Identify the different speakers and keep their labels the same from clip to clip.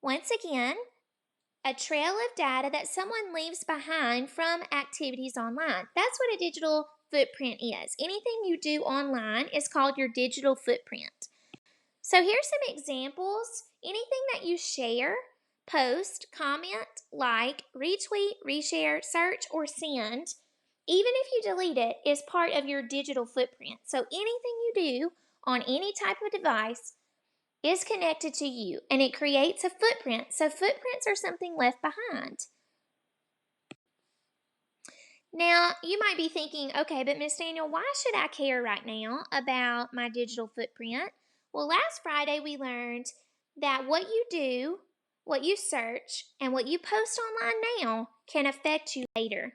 Speaker 1: Once again, a trail of data that someone leaves behind from activities online. That's what a digital footprint is. Anything you do online is called your digital footprint. So here's some examples. Anything that you share, post, comment, like, retweet, reshare, search, or send, even if you delete it, is part of your digital footprint. So anything you do on any type of device is connected to you, and it creates a footprint. So footprints are something left behind. Now, you might be thinking, okay, but Miss Daniel, why should I care right now about my digital footprint? Well, last Friday we learned that what you do, what you search, and what you post online now can affect you later.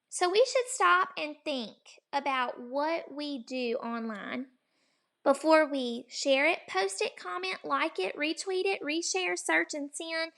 Speaker 1: So we should stop and think about what we do online before we share it, post it, comment, like it, retweet it, reshare, search, and send.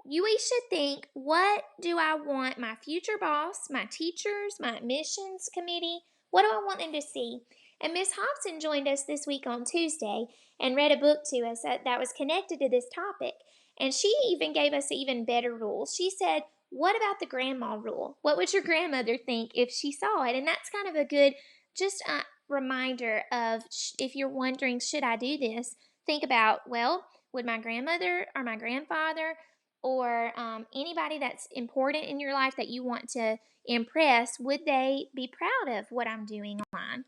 Speaker 1: We should think, what do I want my future boss, my teachers, my admissions committee, what do I want them to see? And Miss Hobson joined us this week on Tuesday and read a book to us that was connected to this topic. And she even gave us even better rules. She said, what about the grandma rule? What would your grandmother think if she saw it? And that's kind of a good, just a reminder of, if you're wondering, should I do this? Think about, well, would my grandmother or my grandfather or anybody that's important in your life that you want to impress, would they be proud of what I'm doing online?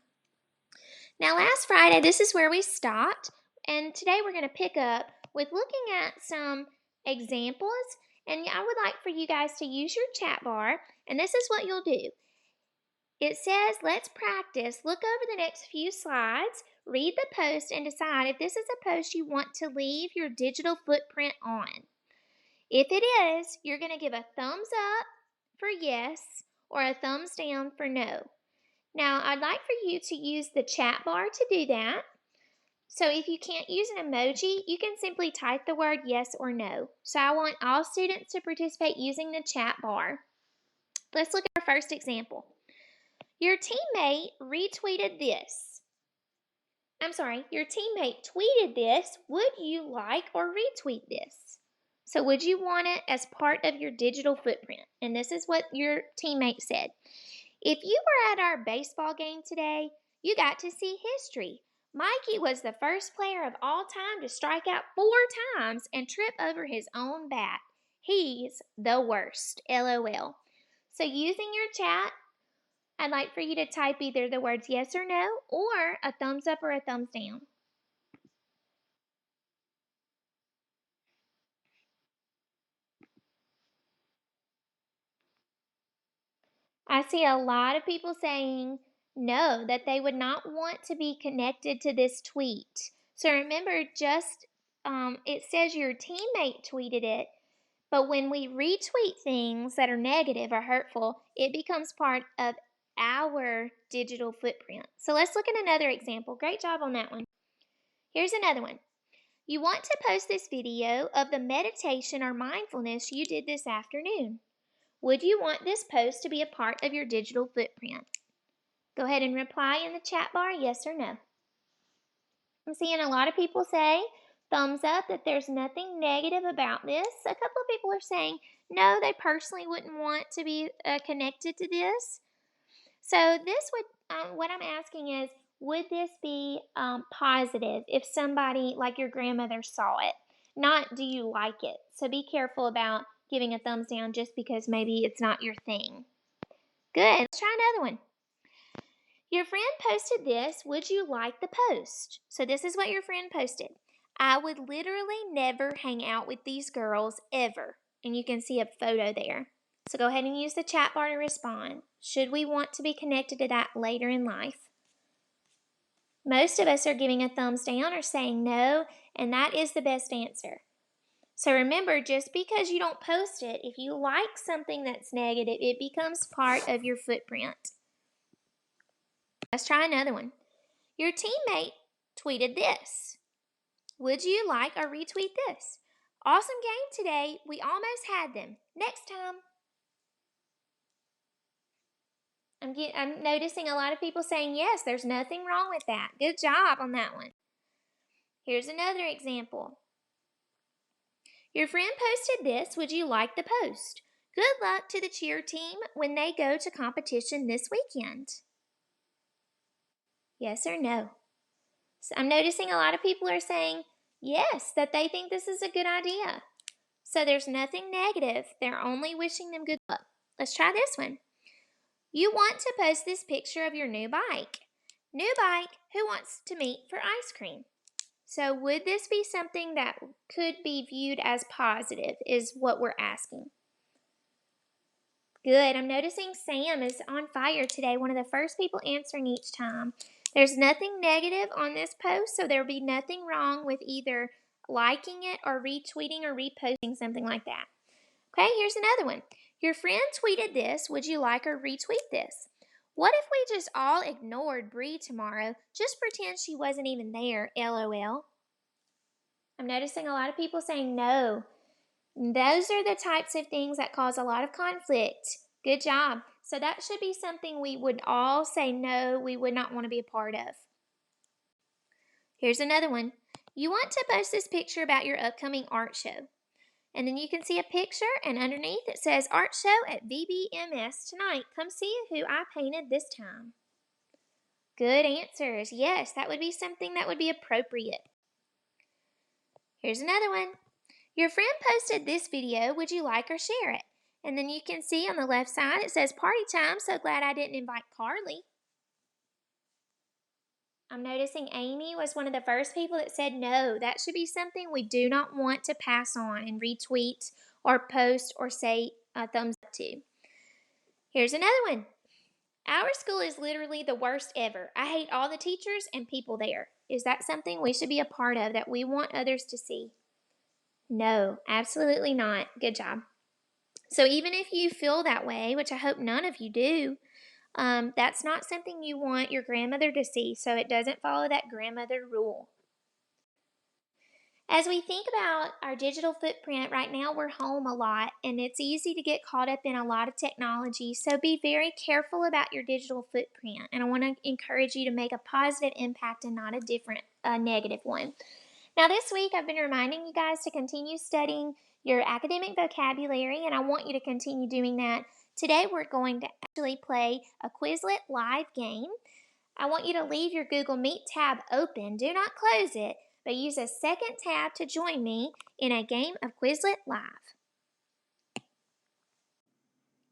Speaker 1: Now, last Friday, this is where we stopped, and today we're going to pick up with looking at some examples, and I would like for you guys to use your chat bar, and this is what you'll do. It says, let's practice. Look over the next few slides, read the post, and decide if this is a post you want to leave your digital footprint on. If it is, you're going to give a thumbs up for yes or a thumbs down for no. Now, I'd like for you to use the chat bar to do that. So if you can't use an emoji, you can simply type the word yes or no. So I want all students to participate using the chat bar. Let's look at our first example. Your teammate retweeted this. Your teammate tweeted this. Would you like or retweet this? So would you want it as part of your digital footprint? And this is what your teammate said. If you were at our baseball game today, you got to see history. Mikey was the first player of all time to strike out 4 times and trip over his own bat. He's the worst. LOL. So using your chat, I'd like for you to type either the words yes or no, or a thumbs up or a thumbs down. I see a lot of people saying no, that they would not want to be connected to this tweet. So remember, it says your teammate tweeted it, but when we retweet things that are negative or hurtful, it becomes part of our digital footprint. So let's look at another example. Great job on that one. Here's another one. You want to post this video of the meditation or mindfulness you did this afternoon. Would you want this post to be a part of your digital footprint? Go ahead and reply in the chat bar, yes or no. I'm seeing a lot of people say thumbs up, that there's nothing negative about this. A couple of people are saying no, they personally wouldn't want to be connected to this. So this would, what I'm asking is, would this be positive if somebody like your grandmother saw it? Not do you like it? So be careful about giving a thumbs down just because maybe it's not your thing. Good. Let's try another one. Your friend posted this. Would you like the post? So this is what your friend posted. I would literally never hang out with these girls ever. And you can see a photo there. So go ahead and use the chat bar to respond. Should we want to be connected to that later in life? Most of us are giving a thumbs down or saying no, and that is the best answer. So remember, just because you don't post it, if you like something that's negative, it becomes part of your footprint. Let's try another one. Your teammate tweeted this. Would you like or retweet this? Awesome game today. We almost had them. Next time. I'm noticing a lot of people saying yes, there's nothing wrong with that. Good job on that one. Here's another example. Your friend posted this. Would you like the post? Good luck to the cheer team when they go to competition this weekend. Yes or no? So I'm noticing a lot of people are saying yes, that they think this is a good idea. So there's nothing negative. They're only wishing them good luck. Let's try this one. You want to post this picture of your new bike. New bike, who wants to meet for ice cream? So would this be something that could be viewed as positive is what we're asking. Good. I'm noticing Sam is on fire today, one of the first people answering each time. There's nothing negative on this post, so there will be nothing wrong with either liking it or retweeting or reposting something like that. Okay, here's another one. Your friend tweeted this. Would you like or retweet this? What if we just all ignored Bree tomorrow? Just pretend she wasn't even there, LOL. I'm noticing a lot of people saying no. Those are the types of things that cause a lot of conflict. Good job. So that should be something we would all say no, we would not want to be a part of. Here's another one. You want to post this picture about your upcoming art show. And then you can see a picture, and underneath it says art show at VBMS tonight. Come see who I painted this time. Good answers. Yes, that would be something that would be appropriate. Here's another one. Your friend posted this video. Would you like or share it? And then you can see on the left side it says party time. So glad I didn't invite Carly. I'm noticing Amy was one of the first people that said no. That should be something we do not want to pass on and retweet or post or say a thumbs up to. Here's another one. Our school is literally the worst ever. I hate all the teachers and people there. Is that something we should be a part of that we want others to see? No, absolutely not. Good job. So even if you feel that way, which I hope none of you do, that's not something you want your grandmother to see, so it doesn't follow that grandmother rule. As we think about our digital footprint, right now we're home a lot and it's easy to get caught up in a lot of technology, so be very careful about your digital footprint. And I want to encourage you to make a positive impact and not a negative one. Now this week I've been reminding you guys to continue studying your academic vocabulary, and I want you to continue doing that. Today we're going to actually play a Quizlet live game. I want you to leave your Google Meet tab open. Do not close it, but use a second tab to join me in a game of Quizlet Live.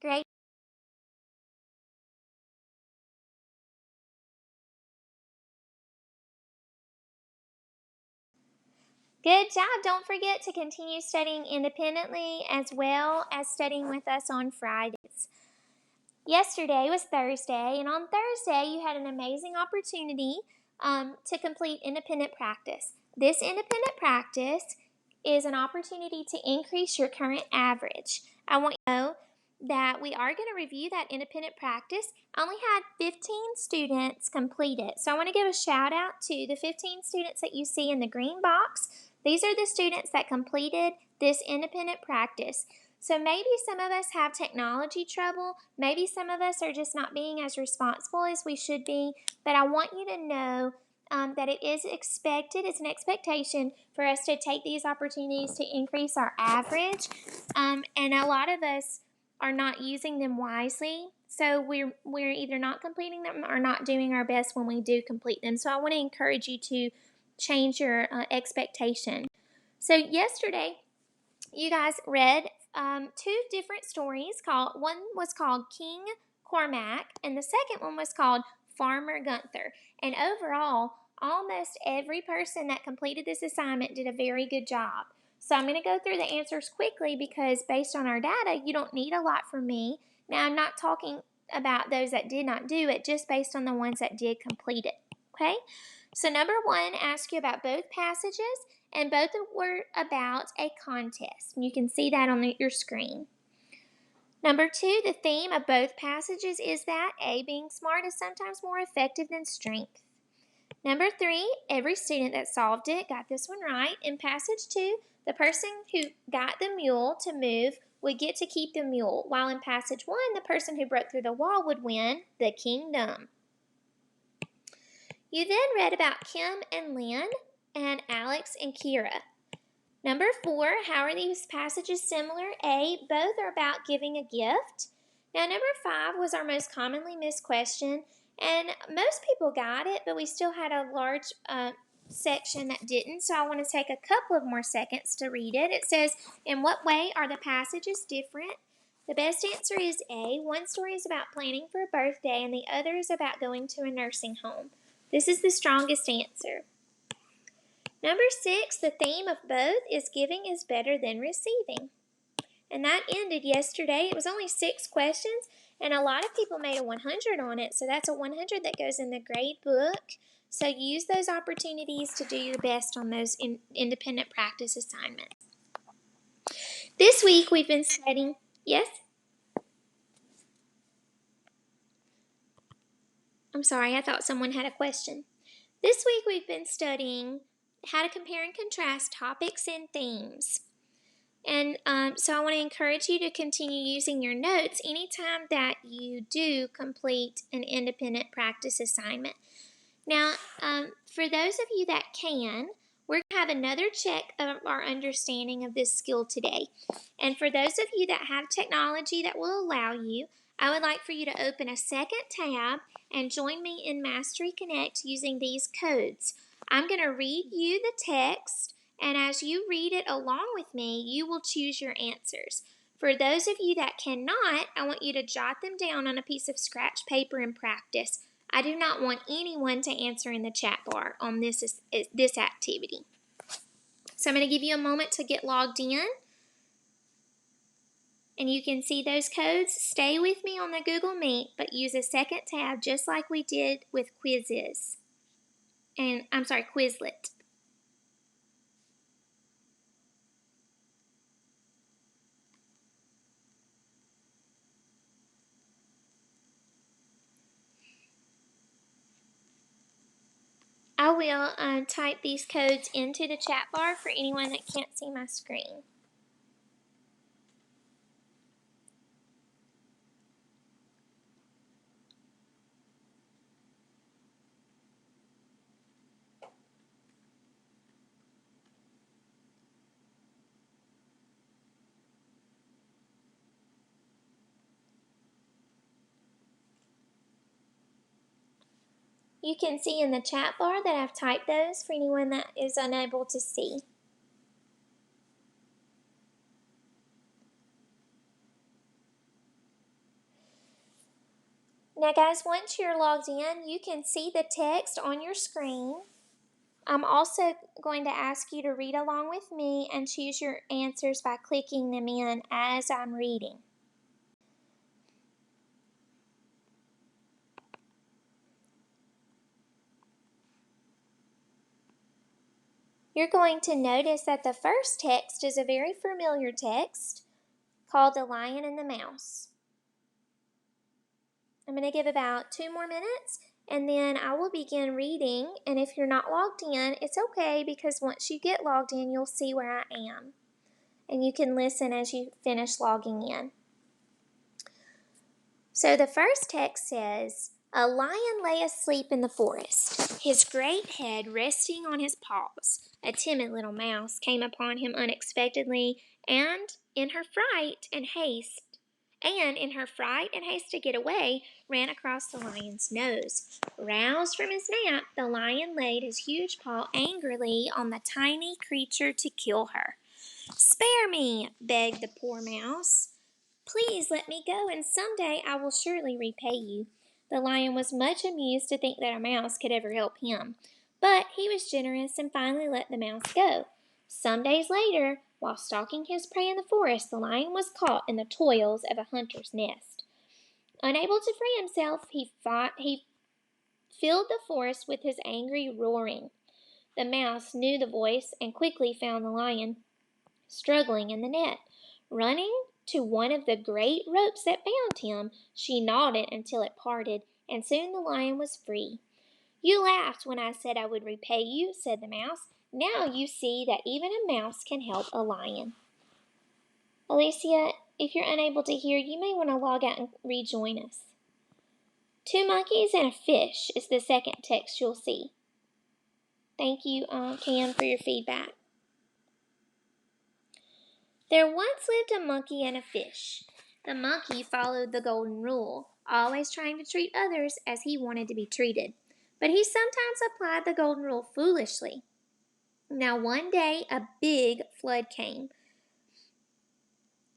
Speaker 1: Great. Good job. Don't forget to continue studying independently as well as studying with us on Fridays. Yesterday was Thursday, and on Thursday you had an amazing opportunity to complete independent practice. This independent practice is an opportunity to increase your current average. I want you to know that we are going to review that independent practice. I only had 15 students complete it, so I want to give a shout out to the 15 students that you see in the green box. These are the students that completed this independent practice. So maybe some of us have technology trouble. Maybe some of us are just not being as responsible as we should be. But I want you to know that it is expected, it's an expectation for us to take these opportunities to increase our average. And a lot of us are not using them wisely. So we're either not completing them or not doing our best when we do complete them. So I want to encourage you to change your expectation. So yesterday, you guys read two different stories. One was called King Cormac, and the second one was called Farmer Gunther. And overall, almost every person that completed this assignment did a very good job. So I'm going to go through the answers quickly because based on our data, you don't need a lot from me. Now, I'm not talking about those that did not do it, just based on the ones that did complete it. Okay? So number one asks you about both passages, and both were about a contest. You can see that on your screen. Number two, the theme of both passages is that A, being smart is sometimes more effective than strength. Number three, every student that solved it got this one right. In passage two, the person who got the mule to move would get to keep the mule, while in passage one, the person who broke through the wall would win the kingdom. You then read about Kim and Lynn and Alex and Kira. Number 4, how are these passages similar? A, both are about giving a gift. Now, number 5 was our most commonly missed question, and most people got it, but we still had a large section that didn't, so I want to take a couple of more seconds to read it. It says, in what way are the passages different? The best answer is A. One story is about planning for a birthday, and the other is about going to a nursing home. This is the strongest answer. Number 6, the theme of both is giving is better than receiving. And that ended yesterday. It was only 6 questions, and a lot of people made a 100 on it, so that's a 100 that goes in the grade book. So use those opportunities to do your best on those independent practice assignments. This week we've been studying, yes? I'm sorry, I thought someone had a question. This week we've been studying how to compare and contrast topics and themes. And so I want to encourage you to continue using your notes anytime that you do complete an independent practice assignment. Now, for those of you that can, we're going to have another check of our understanding of this skill today. And for those of you that have technology that will allow you, I would like for you to open a second tab and join me in Mastery Connect using these codes. I'm going to read you the text, and as you read it along with me, you will choose your answers. For those of you that cannot, I want you to jot them down on a piece of scratch paper and practice. I do not want anyone to answer in the chat bar on this activity. So I'm going to give you a moment to get logged in. And you can see those codes. Stay with me on the Google Meet, but use a second tab just like we did with Quizlet. I will type these codes into the chat bar for anyone that can't see my screen. You can see in the chat bar that I've typed those for anyone that is unable to see. Now guys, once you're logged in, you can see the text on your screen. I'm also going to ask you to read along with me and choose your answers by clicking them in as I'm reading. You're going to notice that the first text is a very familiar text called The Lion and the Mouse. I'm going to give about 2 more minutes and then I will begin reading, and if you're not logged in, it's okay because once you get logged in, you'll see where I am. And you can listen as you finish logging in. So the first text says, a lion lay asleep in the forest, his great head resting on his paws. A timid little mouse came upon him unexpectedly, and in her fright and haste to get away, ran across the lion's nose. Roused from his nap, the lion laid his huge paw angrily on the tiny creature to kill her. Spare me, begged the poor mouse. Please let me go, and someday I will surely repay you. The lion was much amused to think that a mouse could ever help him, but he was generous and finally let the mouse go. Some days later, while stalking his prey in the forest, the lion was caught in the toils of a hunter's nest. Unable to free himself, he filled the forest with his angry roaring. The mouse knew the voice and quickly found the lion struggling in the net. Running to one of the great ropes that bound him, she gnawed it until it parted, and soon the lion was free. You laughed when I said I would repay you, said the mouse. Now you see that even a mouse can help a lion. Alicia, if you're unable to hear, you may want to log out and rejoin us. 2 monkeys and a fish is the second text you'll see. Thank you, Cam, for your feedback. There once lived a monkey and a fish. The monkey followed the golden rule, always trying to treat others as he wanted to be treated. But he sometimes applied the golden rule foolishly. Now, one day, a big flood came.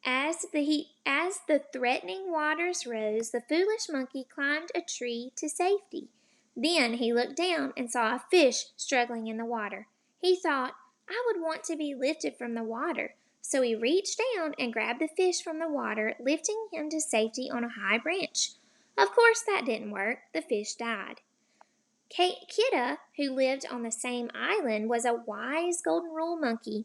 Speaker 1: As the threatening waters rose, the foolish monkey climbed a tree to safety. Then he looked down and saw a fish struggling in the water. He thought, I would want to be lifted from the water. So he reached down and grabbed the fish from the water, lifting him to safety on a high branch. Of course, that didn't work. The fish died. Kidda, who lived on the same island, was a wise golden rule monkey.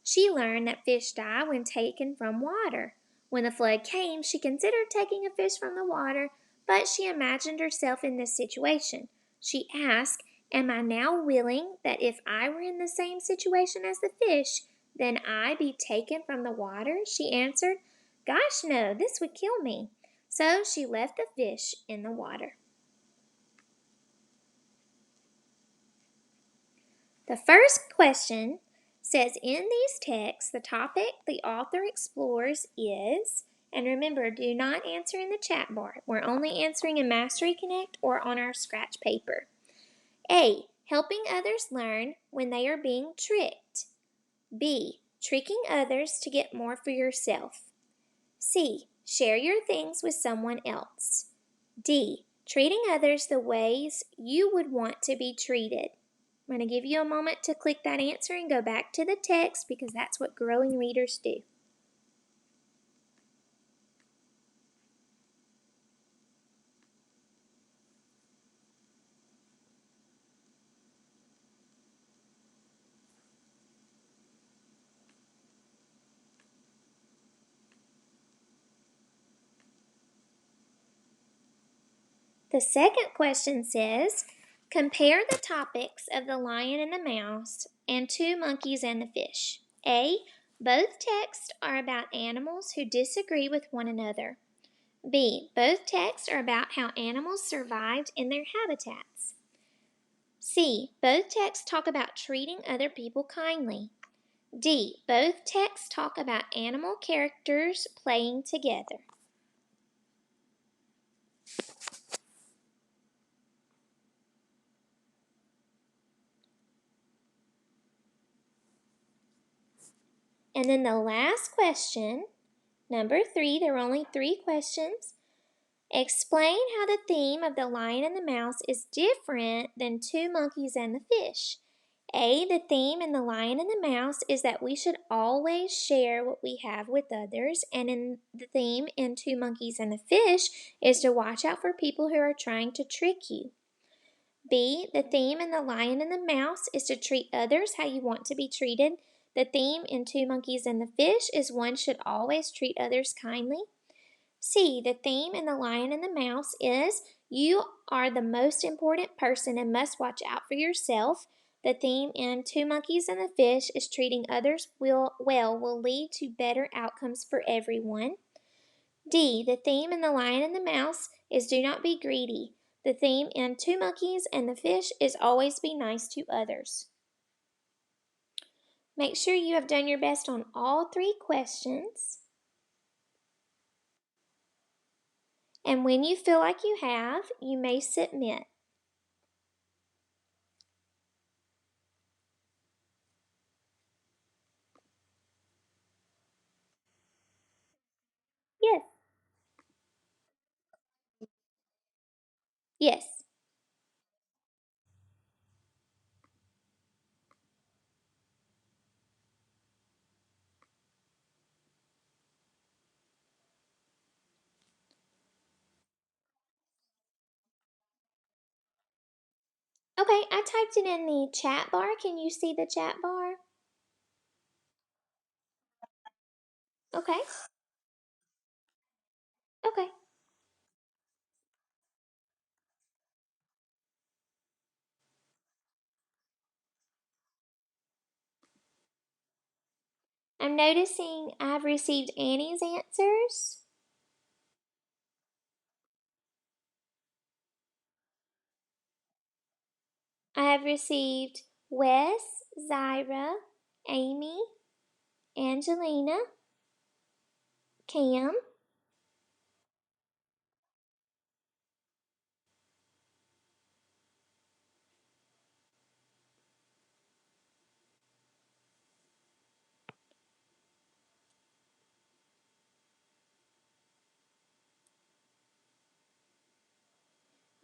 Speaker 1: She learned that fish die when taken from water. When the flood came, she considered taking a fish from the water, but she imagined herself in this situation. She asked, Am I now willing that if I were in the same situation as the fish, then I be taken from the water? She answered, Gosh, no, this would kill me. So she left the fish in the water. The first question says in these texts, the topic the author explores is, and remember, do not answer in the chat bar. We're only answering in Mastery Connect or on our scratch paper. A. Helping others learn when they are being tricked. B. Tricking others to get more for yourself. C. Share your things with someone else. D. Treating others the ways you would want to be treated. I'm going to give you a moment to click that answer and go back to the text because that's what growing readers do. The second question says, compare the topics of the lion and the mouse and two monkeys and the fish. A. Both texts are about animals who disagree with one another. B. Both texts are about how animals survived in their habitats. C. Both texts talk about treating other people kindly. D. Both texts talk about animal characters playing together. And then the last question, number 3, there were only 3 questions. Explain how the theme of the lion and the mouse is different than two monkeys and the fish. A. The theme in the lion and the mouse is that we should always share what we have with others, and in the theme in two monkeys and the fish is to watch out for people who are trying to trick you. B. The theme in the lion and the mouse is to treat others how you want to be treated. The theme in two monkeys and the fish is one should always treat others kindly. C. The theme in the lion and the mouse is you are the most important person and must watch out for yourself. The theme in two monkeys and the fish is treating others will lead to better outcomes for everyone. D. The theme in the lion and the mouse is do not be greedy. The theme in two monkeys and the fish is always be nice to others. Make sure you have done your best on all 3 questions. And when you feel like you have, you may submit. Yes. Yes. Okay, I typed it in the chat bar. Can you see the chat bar? Okay. Okay. I'm noticing I've received Annie's answers. I have received Wes, Zyra, Amy, Angelina, Cam.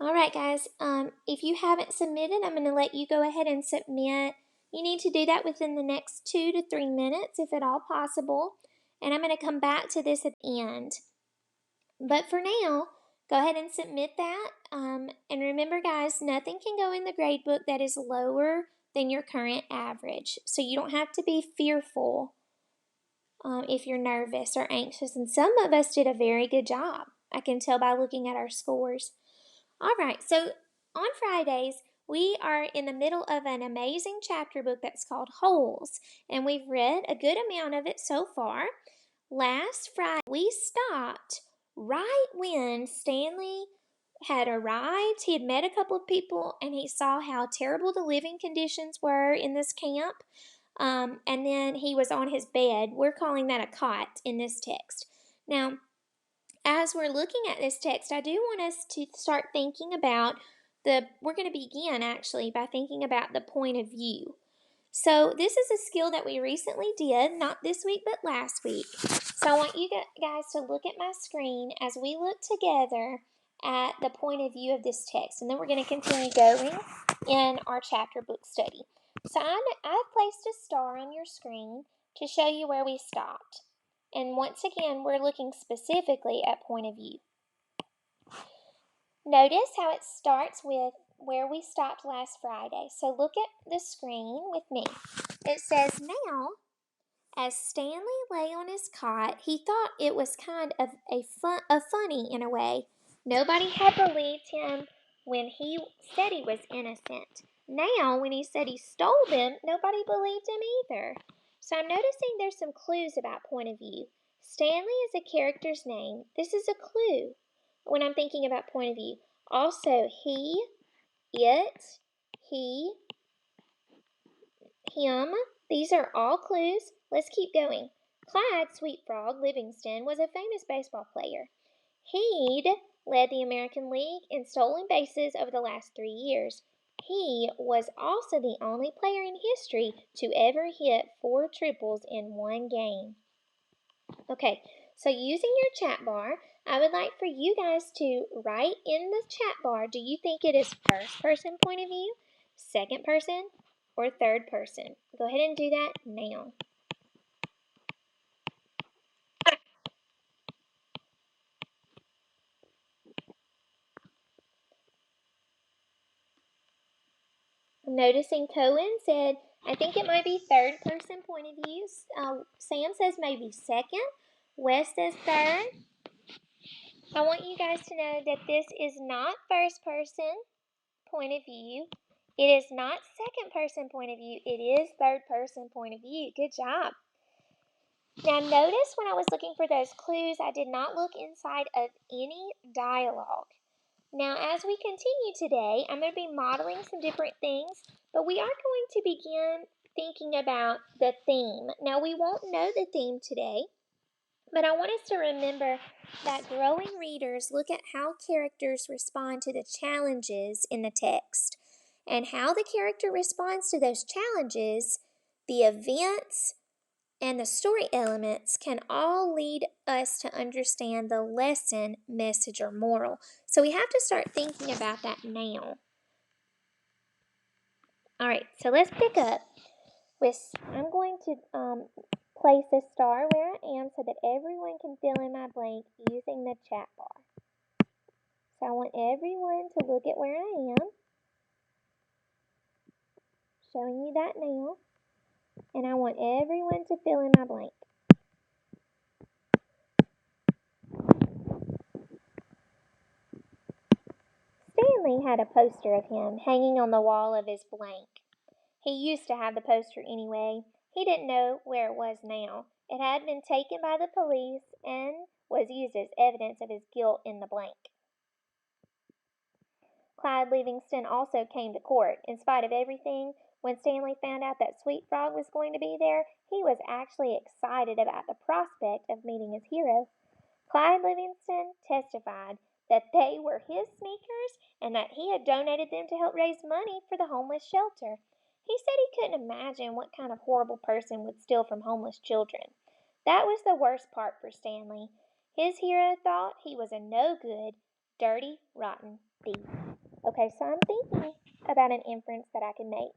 Speaker 1: All right, guys. If you haven't submitted, I'm going to let you go ahead and submit. You need to do that within the next 2 to 3 minutes, if at all possible. And I'm going to come back to this at the end. But for now, go ahead and submit that. And remember, guys, nothing can go in the gradebook that is lower than your current average. So you don't have to be fearful if you're nervous or anxious. And some of us did a very good job. I can tell by looking at our scores. All right, so on Fridays, we are in the middle of an amazing chapter book that's called Holes, and we've read a good amount of it so far. Last Friday, we stopped right when Stanley had arrived. He had met a couple of people, and he saw how terrible the living conditions were in this camp. And then he was on his bed. We're calling that a cot in this text. Now, as we're looking at this text, I do want us to start thinking about we're going to begin actually by thinking about the point of view. So this is a skill that we recently did, not this week, but last week. So I want you guys to look at my screen as we look together at the point of view of this text. And then we're going to continue going in our chapter book study. So I've placed a star on your screen to show you where we stopped. And once again, we're looking specifically at point of view. Notice how it starts with where we stopped last Friday. So look at the screen with me. It says, now, as Stanley lay on his cot, he thought it was kind of funny in a way. Nobody had believed him when he said he was innocent. Now, when he said he stole them, nobody believed him either. So I'm noticing there's some clues about point of view. Stanley is a character's name. This is a clue when I'm thinking about point of view. Also, he, it, he, him. These are all clues. Let's keep going. Clyde Sweetfrog Livingston was a famous baseball player. He'd led the American League in stolen bases over the last 3 years. He was also the only player in history to ever hit 4 triples in one game. Okay, so using your chat bar, I would like for you guys to write in the chat bar, do you think it is first person point of view, second person, or third person? Go ahead and do that now. I'm noticing Cohen said, I think it might be third person point of view. Sam says maybe second. Wes says third. I want you guys to know that this is not first person point of view. It is not second person point of view. It is third person point of view. Good job. Now notice when I was looking for those clues, I did not look inside of any dialogue. Now as we continue today, I'm going to be modeling some different things, but we are going to begin thinking about the theme. Now we won't know the theme today, but I want us to remember that growing readers look at how characters respond to the challenges in the text. And how the character responds to those challenges, the events, and the story elements can all lead us to understand the lesson, message, or moral. So we have to start thinking about that now. All right, so let's pick up with, I'm going to place a star where I am so that everyone can fill in my blank using the chat bar. So I want everyone to look at where I am. Showing you that now. And I want everyone to fill in my blank. Stanley had a poster of him hanging on the wall of his blank. He used to have the poster anyway. He didn't know where it was now. It had been taken by the police and was used as evidence of his guilt in the blank. Clyde Livingston also came to court. In spite of everything, when Stanley found out that Sweet Frog was going to be there, he was actually excited about the prospect of meeting his hero. Clyde Livingston testified that they were his sneakers and that he had donated them to help raise money for the homeless shelter. He said he couldn't imagine what kind of horrible person would steal from homeless children. That was the worst part for Stanley. His hero thought he was a no good, dirty, rotten thief. Okay, so I'm thinking about an inference that I can make.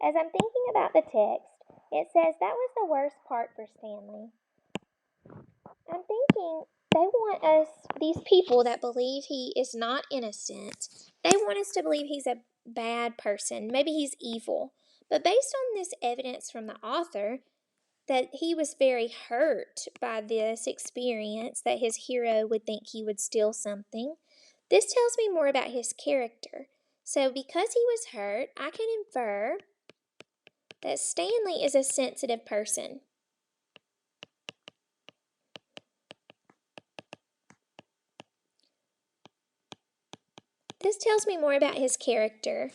Speaker 1: As I'm thinking about the text, it says that was the worst part for Stanley. I'm thinking they want us, these people that believe he is not innocent, they want us to believe he's a bad person. Maybe he's evil. But based on this evidence from the author, that he was very hurt by this experience, that his hero would think he would steal something, this tells me more about his character. So, because he was hurt, I can infer that Stanley is a sensitive person. This tells me more about his character.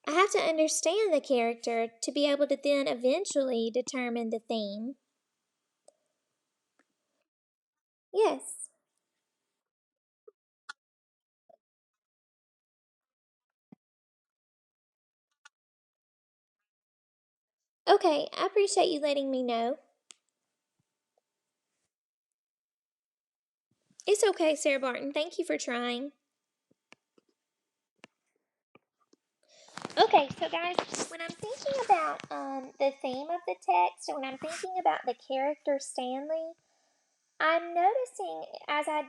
Speaker 1: I have to understand the character to be able to then eventually determine the theme. Yes. Okay, I appreciate you letting me know. It's okay, Sarah Barton. Thank you for trying. Okay, so guys, when I'm thinking about the theme of the text, and when I'm thinking about the character Stanley, I'm noticing as I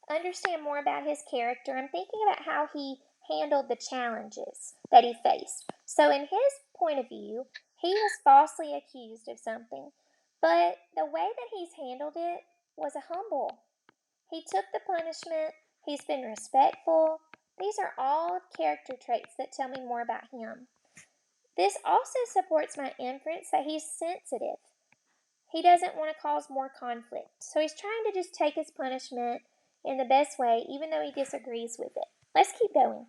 Speaker 1: understand more about his character, I'm thinking about how he handled the challenges that he faced. So, in his point of view, he was falsely accused of something, but the way that he's handled it was a humble. He took the punishment, he's been respectful. These are all character traits that tell me more about him. This also supports my inference that he's sensitive. He doesn't want to cause more conflict, so he's trying to just take his punishment in the best way, even though he disagrees with it. Let's keep going.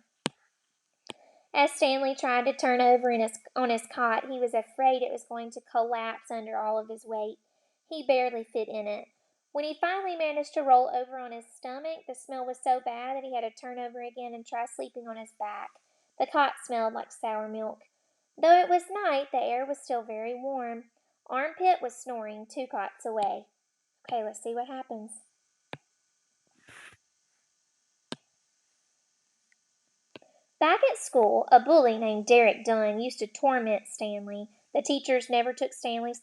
Speaker 1: As Stanley tried to turn over on his cot, he was afraid it was going to collapse under all of his weight. He barely fit in it. When he finally managed to roll over on his stomach, the smell was so bad that he had to turn over again and try sleeping on his back. The cot smelled like sour milk. Though it was night, the air was still very warm. Armpit was snoring 2 cots away. Okay, let's see what happens. Back at school, a bully named Derek Dunn used to torment Stanley. The teachers never took Stanley's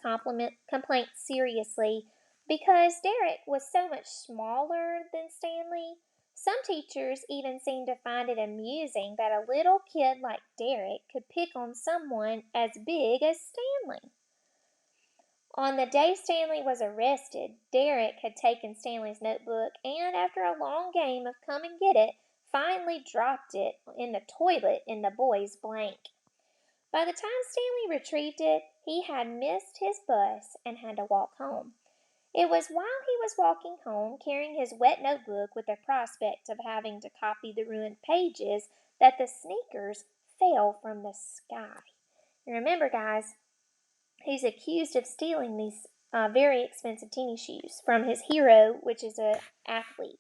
Speaker 1: complaints seriously because Derek was so much smaller than Stanley. Some teachers even seemed to find it amusing that a little kid like Derek could pick on someone as big as Stanley. On the day Stanley was arrested, Derek had taken Stanley's notebook and, after a long game of come and get it, finally dropped it in the toilet in the boy's blank. By the time Stanley retrieved it, he had missed his bus and had to walk home. It was while he was walking home, carrying his wet notebook with the prospect of having to copy the ruined pages, that the sneakers fell from the sky. And remember, guys, he's accused of stealing these very expensive tennis shoes from his hero, which is an athlete.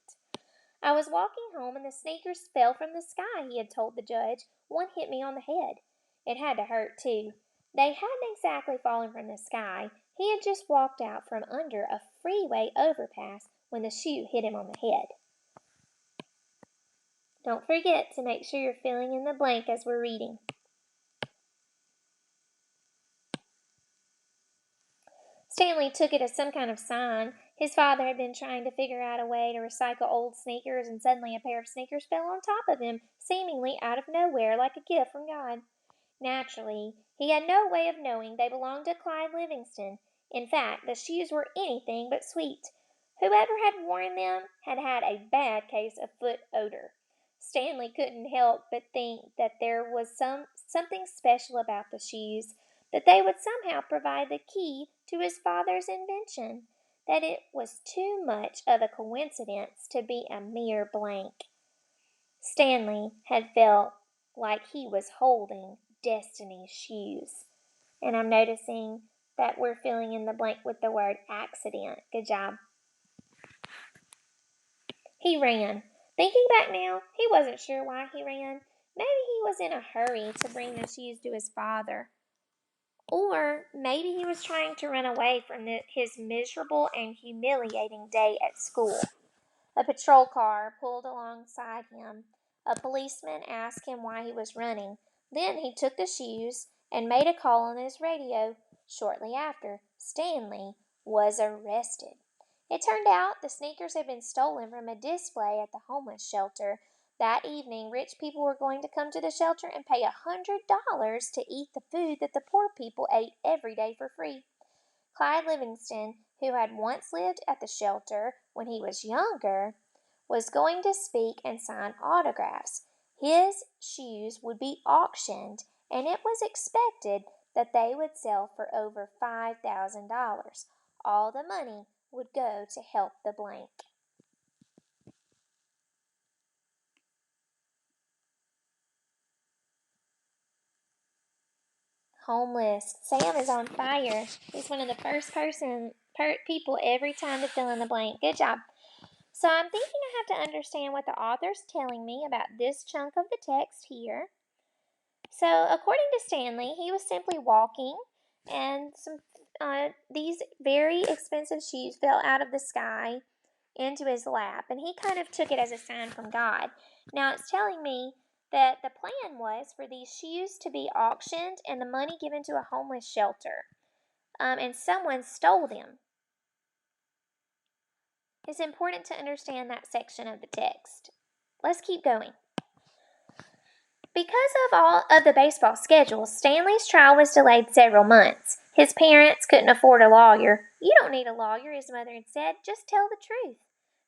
Speaker 1: I was walking home and the sneakers fell from the sky, he had told the judge. One hit me on the head. It had to hurt, too. They hadn't exactly fallen from the sky. He had just walked out from under a freeway overpass when the shoe hit him on the head. Don't forget to make sure you're filling in the blank as we're reading. Stanley took it as some kind of sign. His father had been trying to figure out a way to recycle old sneakers, and suddenly a pair of sneakers fell on top of him, seemingly out of nowhere, like a gift from God. Naturally, he had no way of knowing they belonged to Clyde Livingston. In fact, the shoes were anything but sweet. Whoever had worn them had had a bad case of foot odor. Stanley couldn't help but think that there was something special about the shoes, that they would somehow provide the key to his father's invention, that it was too much of a coincidence to be a mere blank. Stanley had felt like he was holding Destiny's shoes. And I'm noticing that we're filling in the blank with the word accident. Good job. He ran. Thinking back now, he wasn't sure why he ran. Maybe he was in a hurry to bring the shoes to his father. Or maybe he was trying to run away from his miserable and humiliating day at school. A patrol car pulled alongside him. A policeman asked him why he was running. Then he took the shoes and made a call on his radio. Shortly after, Stanley was arrested. It turned out the sneakers had been stolen from a display at the homeless shelter. That evening, rich people were going to come to the shelter and pay $100 to eat the food that the poor people ate every day for free. Clyde Livingston, who had once lived at the shelter when he was younger, was going to speak and sign autographs. His shoes would be auctioned, and it was expected that they would sell for over $5,000. All the money would go to help the blank. Homeless. Sam is on fire. He's one of the first people every time to fill in the blank. Good job. So I'm thinking I have to understand what the author's telling me about this chunk of the text here. So according to Stanley, he was simply walking, and these very expensive shoes fell out of the sky into his lap, and he kind of took it as a sign from God. Now it's telling me that the plan was for these shoes to be auctioned and the money given to a homeless shelter, and someone stole them. It's important to understand that section of the text. Let's keep going. Because of all of the baseball schedules, Stanley's trial was delayed several months. His parents couldn't afford a lawyer. "You don't need a lawyer," his mother had said. "Just tell the truth."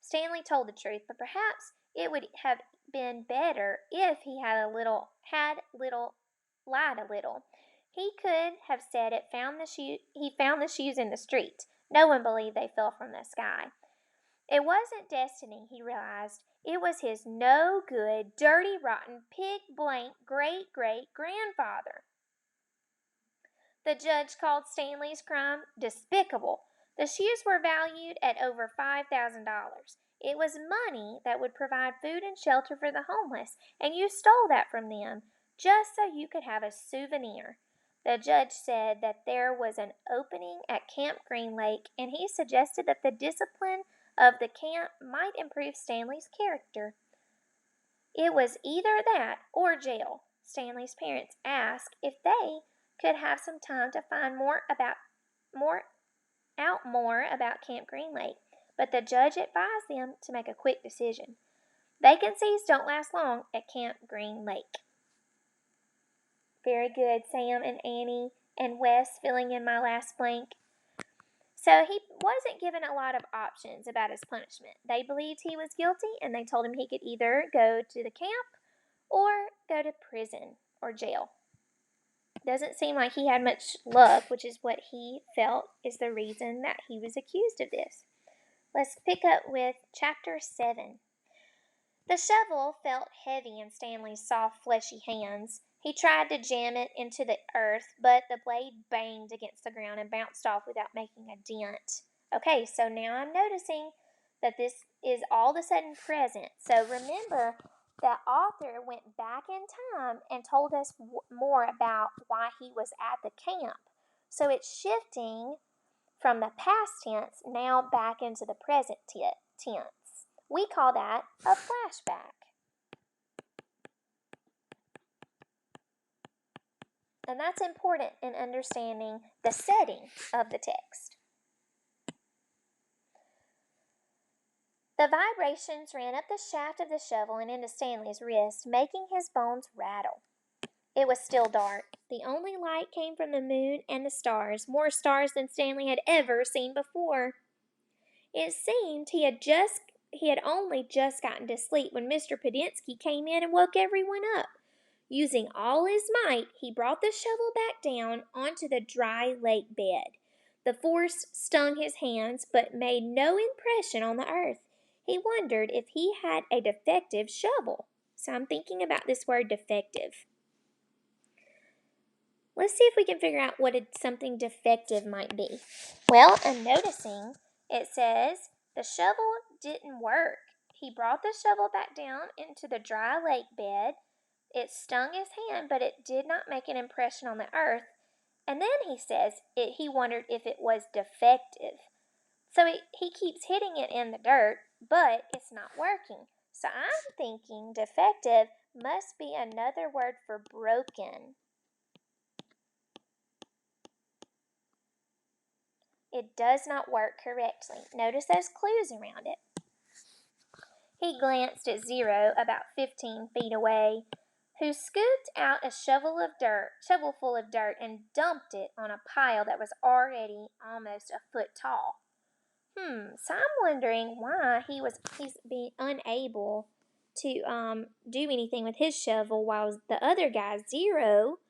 Speaker 1: Stanley told the truth, but perhaps it would have been better if he had lied a little. He could have said he found the shoes in the street. No one believed they fell from the sky. It wasn't destiny, he realized. It was his no good, dirty, rotten, pig blank great great grandfather. The judge called Stanley's crime despicable. The shoes were valued at over $5,000. It was money that would provide food and shelter for the homeless, and you stole that from them just so you could have a souvenir. The judge said that there was an opening at Camp Green Lake, and he suggested that the discipline of the camp might improve Stanley's character. It was either that or jail. Stanley's parents asked if they could have some time to find more about Camp Green Lake, but the judge advised them to make a quick decision. Vacancies don't last long at Camp Green Lake. Very good, Sam and Annie and Wes filling in my last blank. So he wasn't given a lot of options about his punishment. They believed he was guilty, and they told him he could either go to the camp or go to prison or jail. Doesn't seem like he had much luck, which is what he felt is the reason that he was accused of this. Let's pick up with chapter 7. The shovel felt heavy in Stanley's soft, fleshy hands. He tried to jam it into the earth, but the blade banged against the ground and bounced off without making a dent. Okay, so now I'm noticing that this is all of a sudden present. So remember, the author went back in time and told us more about why he was at the camp. So it's shifting from the past tense now back into the present tense. We call that a flashback. And that's important in understanding the setting of the text. The vibrations ran up the shaft of the shovel and into Stanley's wrist, making his bones rattle. It was still dark. The only light came from the moon and the stars, more stars than Stanley had ever seen before. It seemed he had only just gotten to sleep when Mr. Pedinsky came in and woke everyone up. Using all his might, he brought the shovel back down onto the dry lake bed. The force stung his hands, but made no impression on the earth. He wondered if he had a defective shovel. So I'm thinking about this word defective. Let's see if we can figure out what something defective might be. Well, I'm noticing it says the shovel didn't work. He brought the shovel back down into the dry lake bed. It stung his hand, but it did not make an impression on the earth. And then he says he wondered if it was defective. So he keeps hitting it in the dirt, but it's not working. So I'm thinking defective must be another word for broken. It does not work correctly. Notice those clues around it. He glanced at Zero, about 15 feet away, who scooped out a shovelful of dirt, and dumped it on a pile that was already almost a foot tall. So I'm wondering why he's being unable to do anything with his shovel, while the other guy, Zero,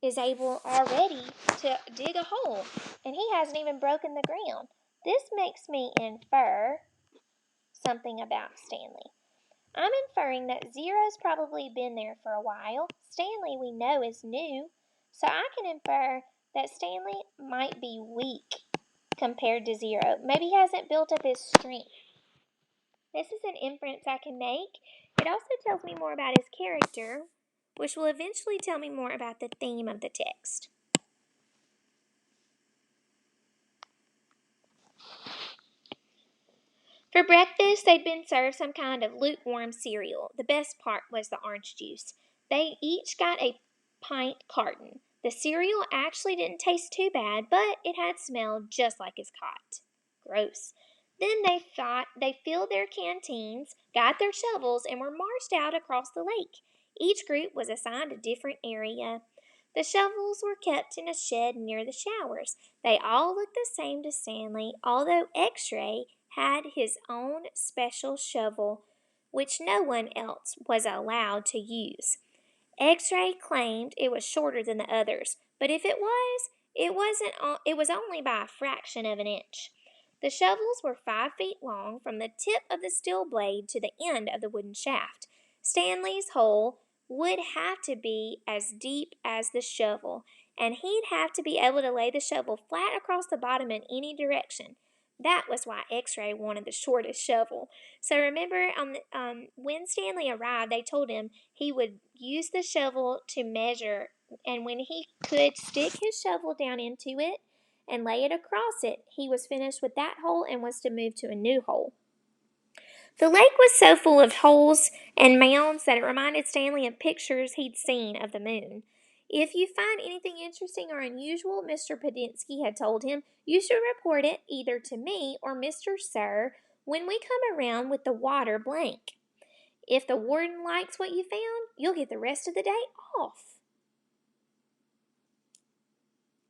Speaker 1: is able already to dig a hole, and he hasn't even broken the ground. This makes me infer something about Stanley. I'm inferring that Zero's probably been there for a while. Stanley, we know, is new, so I can infer that Stanley might be weak compared to Zero. Maybe he hasn't built up his strength. This is an inference I can make. It also tells me more about his character, which will eventually tell me more about the theme of the text. For breakfast, they'd been served some kind of lukewarm cereal. The best part was the orange juice. They each got a pint carton. The cereal actually didn't taste too bad, but it had smelled just like his cot. Gross. Then they filled their canteens, got their shovels, and were marched out across the lake. Each group was assigned a different area. The shovels were kept in a shed near the showers. They all looked the same to Stanley, although X-Ray had his own special shovel, which no one else was allowed to use. X-Ray claimed it was shorter than the others, but if it was, it was only by a fraction of an inch. The shovels were 5 feet long from the tip of the steel blade to the end of the wooden shaft. Stanley's hole would have to be as deep as the shovel, and he'd have to be able to lay the shovel flat across the bottom in any direction. That was why X-Ray wanted the shortest shovel. So remember, when Stanley arrived, they told him he would use the shovel to measure, and when he could stick his shovel down into it and lay it across it, he was finished with that hole and was to move to a new hole. The lake was so full of holes and mounds that it reminded Stanley of pictures he'd seen of the moon. If you find anything interesting or unusual, Mr. Podinsky had told him, you should report it either to me or Mr. Sir when we come around with the water blank. If the warden likes what you found, you'll get the rest of the day off.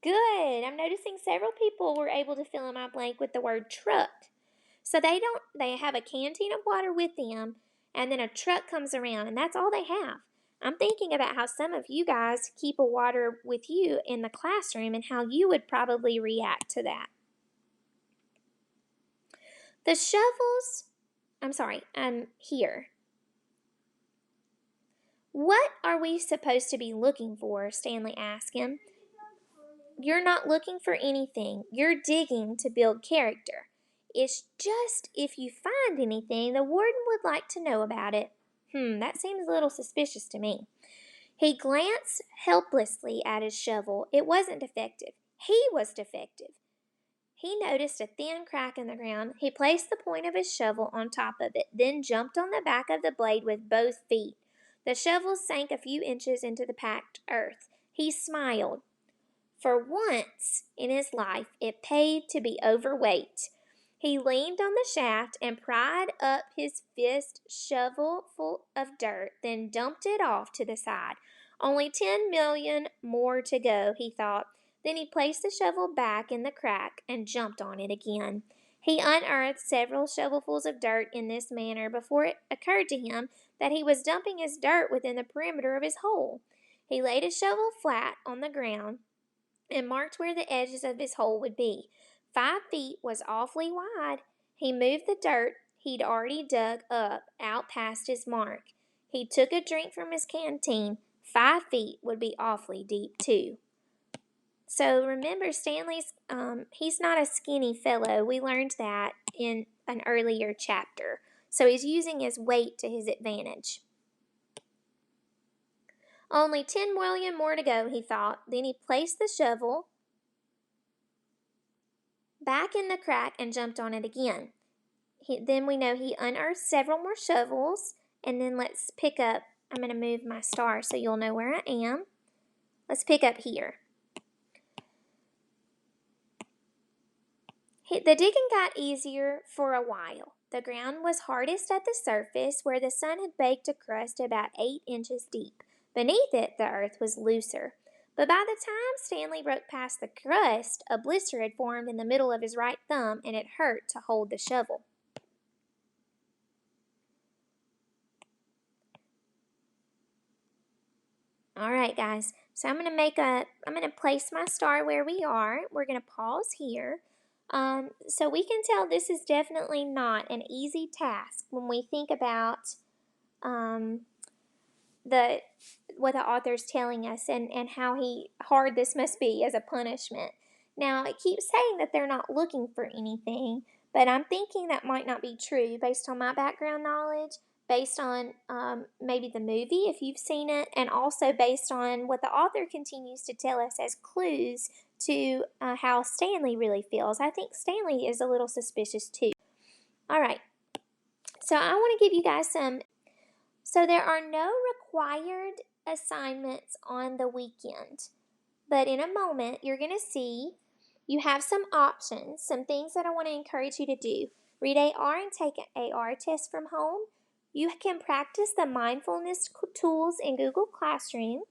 Speaker 1: Good. I'm noticing several people were able to fill in my blank with the word truck. So they have a canteen of water with them, and then a truck comes around, and that's all they have. I'm thinking about how some of you guys keep a water with you in the classroom and how you would probably react to that. The shovels, here. What are we supposed to be looking for? Stanley asked him. You're not looking for anything. You're digging to build character. It's just if you find anything, the warden would like to know about it. That seems a little suspicious to me. He glanced helplessly at his shovel. It wasn't defective. He was defective. He noticed a thin crack in the ground. He placed the point of his shovel on top of it, then jumped on the back of the blade with both feet. The shovel sank a few inches into the packed earth. He smiled. For once in his life, it paid to be overweight. He leaned on the shaft and pried up his fist shovel full of dirt, then dumped it off to the side. Only 10 million more to go, he thought. Then he placed the shovel back in the crack and jumped on it again. He unearthed several shovelfuls of dirt in this manner before it occurred to him that he was dumping his dirt within the perimeter of his hole. He laid his shovel flat on the ground and marked where the edges of his hole would be. 5 feet was awfully wide. He moved the dirt he'd already dug up out past his mark. He took a drink from his canteen. 5 feet would be awfully deep, too. So remember, Stanley's, he's not a skinny fellow. We learned that in an earlier chapter. So he's using his weight to his advantage. Only 10 million more to go, he thought. Then he placed the shovel back in the crack and jumped on it again. Then we know he unearthed several more shovels. And then let's pick up, I'm going to move my star so you'll know where I am. Let's pick up here. The digging got easier for a while. The ground was hardest at the surface, where the sun had baked a crust about 8 inches deep. Beneath it, the earth was looser. But by the time Stanley broke past the crust, a blister had formed in the middle of his right thumb, and it hurt to hold the shovel. All right, guys. So I'm going to place my star where we are. We're going to pause here. So we can tell this is definitely not an easy task when we think about what the author's telling us and how hard this must be as a punishment. Now, it keeps saying that they're not looking for anything, but I'm thinking that might not be true based on my background knowledge, based on maybe the movie, if you've seen it, and also based on what the author continues to tell us as clues to how Stanley really feels. I think Stanley is a little suspicious too. All right, so I want to give you guys some. So there are no required assignments on the weekend, but in a moment you're going to see you have some options, some things that I want to encourage you to do. Read AR and take an AR test from home. You can practice the mindfulness tools in Google Classroom.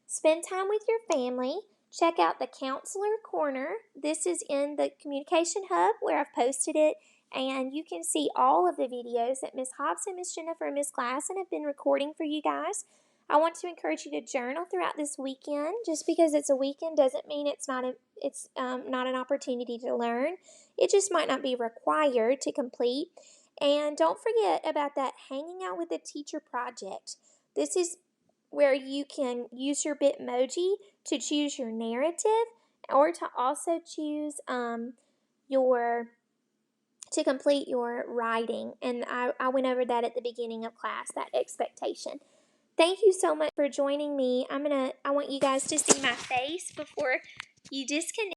Speaker 1: Spend time with your family. Check out the Counselor Corner. This is in the Communication Hub where I've posted it, and you can see all of the videos that Miss Hobbs and Miss Jennifer and Miss Glassen have been recording for you guys. I want to encourage you to journal throughout this weekend. Just because it's a weekend doesn't mean it's not an opportunity to learn. It just might not be required to complete. And don't forget about that hanging out with a teacher project. This is where you can use your Bitmoji to choose your narrative, or to also choose to complete your writing. And I went over that at the beginning of class, that expectation. Thank you so much for joining me. I want you guys to see my face before you disconnect.